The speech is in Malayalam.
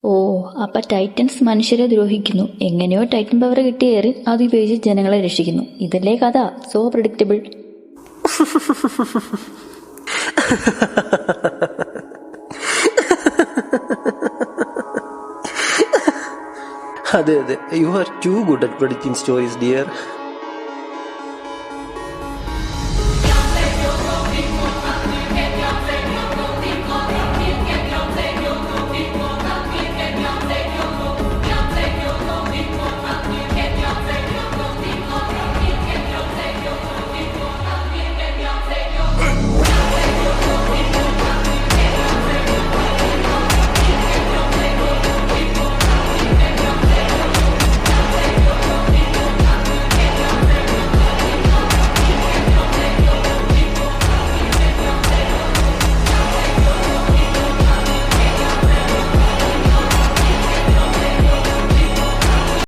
ഓ, അപ്പൊ ടൈറ്റൻസ് മനുഷ്യരെ ദ്രോഹിക്കുന്നു. എങ്ങനെയോ ടൈറ്റൻ പവർ കിട്ടിയ എറിൻ അത് ഉപയോഗിച്ച് ജനങ്ങളെ രക്ഷിക്കുന്നു. ഇതല്ലേ കഥ? So predictable. അതെ, you are too good at predicting stories, dear.